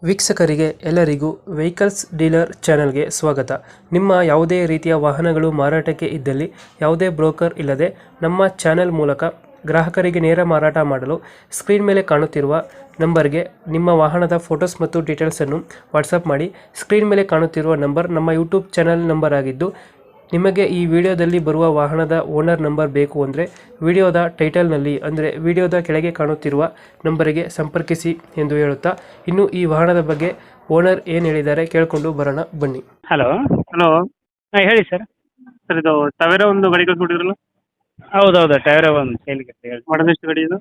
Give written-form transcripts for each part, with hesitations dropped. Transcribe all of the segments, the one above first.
ವೀಕ್ಷಕರಿಗೆ ಎಲ್ಲರಿಗೂ vehicles dealer ಚಾನೆಲ್ಗೆ ಸ್ವಾಗತ. ನಿಮ್ಮ ಯಾವುದೇ ರೀತಿಯ ವಾಹನಗಳು ಮಾರಾಟಕ್ಕೆ ಇದ್ದಲ್ಲಿ ಯಾವುದೇ ಬ್ರೋಕರ್ ಇಲ್ಲದೆ ನಮ್ಮ ಚಾನೆಲ್ ಮೂಲಕ ಗ್ರಾಹಕರಿಗೆ ನೇರ ಮಾರಾಟ ಮಾಡಲು ಸ್ಕ್ರೀನ್ ಮೇಲೆ ಕಾಣುತ್ತಿರುವ ನಂಬರ್ಗೆ ನಿಮ್ಮ ವಾಹನದ ಫೋಟೋಸ್ ಮತ್ತು ಡೀಟೇಲ್ಸನ್ನು ವಾಟ್ಸಪ್ ಮಾಡಿ. ಸ್ಕ್ರೀನ್ ಮೇಲೆ ಕಾಣುತ್ತಿರುವ ನಂಬರ್ ನಮ್ಮ ಯೂಟ್ಯೂಬ್ ಚಾನೆಲ್ ನಂಬರ್ ಆಗಿದ್ದು, ನಿಮಗೆ ಈ ವಿಡಿಯೋದಲ್ಲಿ ಬರುವ ವಾಹನದ ಓನರ್ ನಂಬರ್ ಬೇಕು ಅಂದರೆ ವಿಡಿಯೋದ ಟೈಟಲ್ನಲ್ಲಿ ಅಂದರೆ ವಿಡಿಯೋದ ಕೆಳಗೆ ಕಾಣುತ್ತಿರುವ ನಂಬರಿಗೆ ಸಂಪರ್ಕಿಸಿ ಎಂದು ಹೇಳುತ್ತಾ, ಇನ್ನು ಈ ವಾಹನದ ಬಗ್ಗೆ ಓನರ್ ಏನು ಹೇಳಿದ್ದಾರೆ ಕೇಳಿಕೊಂಡು ಬರೋಣ ಬನ್ನಿ. ಹಲೋ. ಹಲೋ ಹಾಂ ಹೇಳಿ ಸರ್. ಸರ್, ಇದು ಟವೇರಾ ಒಂದು ಗಾಡಿ ಕಳ್ಸ್ಕೊಟ್ಟಿದ್ರಲ್ಲ, ಹೌದೌದು, ಟೈರ್ ಒಂದು ಸೇಲ್ಗೆ ಹೇಳಿ. ಮಾಡಲ್ ಎಷ್ಟು ಗಾಡಿ ಇದು?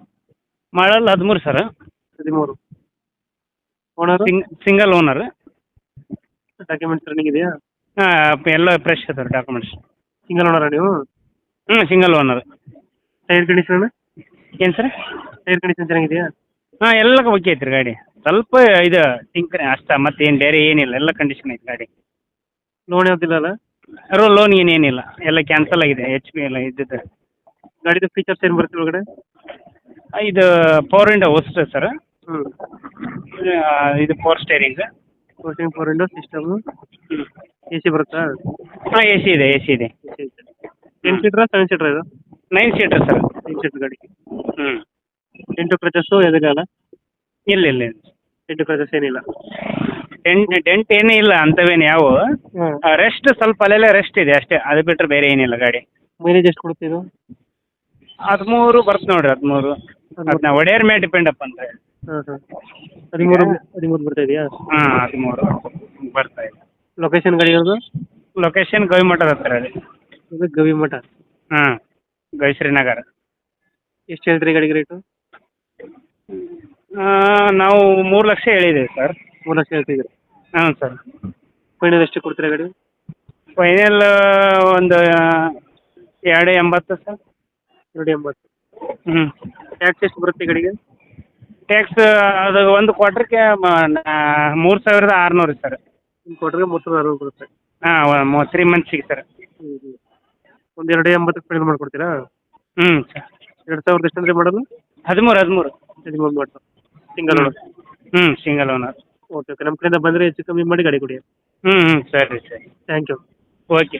ಮಾಡಲ್ 13 sir. 13. Owner single owner. Documents running ಇದೆಯಾ? ಹಾಂ, ಎಲ್ಲ ಫ್ರೆಶ್ ಅದಾವೆ ಡಾಕ್ಯುಮೆಂಟ್ಸ್. ಸಿಂಗಲ್ ಓನರಾ ನೀವು? Single owner. ಟೈರ್ ಕಂಡೀಷನ್ ಏನು ಸರ್? ಟೈರ್ ಕಂಡೀಷನ್ ಚೆನ್ನಾಗಿದೆಯಾ? ಹಾಂ, ಎಲ್ಲ ಓಕೆ ಐತ್ರಿ ಗಾಡಿ. ಸ್ವಲ್ಪ ಇದು ಟಿಂಕರ್ ಅಷ್ಟೇ, ಮತ್ತೇನು ಬೇರೆ ಏನಿಲ್ಲ, ಎಲ್ಲ ಕಂಡೀಷನ್ ಐತೆ ಗಾಡಿ. ಲೋನ್ ಯಾವ್ದಿಲ್ಲ ಅಲ್ಲ? ಲೋನ್ ಏನೇನಿಲ್ಲ, ಎಲ್ಲ ಕ್ಯಾನ್ಸಲ್ ಆಗಿದೆ. HP ಎಲ್ಲ ಇದ್ದಿದ್ದು. ಗಾಡಿದು ಫೀಚರ್ಸ್ ಏನು ಬರುತ್ತೆ ಒಳಗಡೆ? ಇದು ಪವರ್ ವಿಂಡೋ ಹೊಸ್ತು ಸರ್. ಹ್ಞೂ. ಇದು power steering. Four window system. AC ಬರುತ್ತಾ? ಹಾಂ, AC ಇದೆ. 10 ಸೀಟ್ರಾ 7 ಸೀಟ್ರಾ ಇದು? 9 ಸೀಟರ್ ಸರ್. 9 ಸೀಟರ್ ಗಾಡಿ. ಹ್ಞೂ. ಎಂಟು ಕ್ರಚಸ್ಸು ಎದಗಾಲ? ಇಲ್ಲ. ಎಂಟು ಕ್ರಚಸ್ ಏನಿಲ್ಲ? ಡೆಂಟ್ ಏನೂ ಇಲ್ಲ ಅಂಥವೇನು ಯಾವ. ಹ್ಞೂ. ರೆಸ್ಟ್ ಸ್ವಲ್ಪ ಅಲ್ಲೆಲ್ಲ ರೆಸ್ಟ್ ಇದೆ ಅಷ್ಟೇ, ಅದು ಬಿಟ್ಟರೆ ಬೇರೆ ಏನಿಲ್ಲ ಗಾಡಿ. ಮೈಲೇಜ್ ಎಷ್ಟು ಕೊಡುತ್ತೆ ಇದು? 13 ಬರುತ್ತೆ ನೋಡಿರಿ. 13 ಅದನ್ನ ಒಡೆಯರ್ ಮೇಲೆ ಡಿಪೆಂಡ್ ಅಪ್ ಅಂತ ಹೇಳಿ. ಹಾಂ. 13 ಬರ್ತಾ ಇದೆಯಾ? ಹಾಂ, 13 ಬರ್ತಾ ಇದೆ. ಲೊಕೇಶನ್ ಗಾಡಿ ಇರೋದು? ಲೊಕೇಶನ್ ಗವಿಮಠದ ಹತ್ತಿರ ರೀ. ಇದು ಗವಿಮಠ. ಹಾಂ, ಗವಿಶ್ರೀನಗರ. ಎಷ್ಟು ಹೇಳ್ತೀರಿ ಗಾಡಿಗೆ ರೇಟು? ನಾವು 3 ಲಕ್ಷ ಹೇಳಿದ್ದೀವಿ ಸರ್. 3 ಲಕ್ಷ ಹೇಳ್ತಿದ್ದೀರಿ? ಹಾಂ ಸರ್. ಫೈನಲ್ ಎಷ್ಟು ಕೊಡ್ತೀರಾ ಗಾಡಿ? ಫೈನಲ್ ಒಂದು 2.80 ಸರ್. 2.80. ಹ್ಞೂ. ಟ್ಯಾಕ್ಸ್ ಎಷ್ಟು ಬರುತ್ತೆ ಗಾಡಿಗೆ? ಟ್ಯಾಕ್ಸ್ ಅದು ಒಂದು ಕ್ವಾರ್ಟ್ರಿಗೆ 3,600 ಸರ್. ಒಂದು ಕ್ವಾರ್ಟರ್ಗೆ 3,600 ಬರುತ್ತೆ. ಹಾಂ, 3 ಮಂತ್ಸಿಗೆ ಸರ್. ಒಂದು 2.80 ಫೈನಲ್ ಮಾಡ್ಕೊಡ್ತೀರಾ? ಹ್ಞೂ ಸರ್. 2000 ಎಷ್ಟು ಅಂದರೆ ಮಾಡಲು? 13. 13 ಮಾಡು. Single owner? Single owner. Okay. ನಮ್ಮ ಕಡೆಯಿಂದ ಬಂದರೆ ಹೆಚ್ಚು ಕಮ್ಮಿ ಮಾಡಿ ಗಾಡಿ ಕೊಡಿ. ಹ್ಞೂ ಸರಿ. Thank you. ಓಕೆ.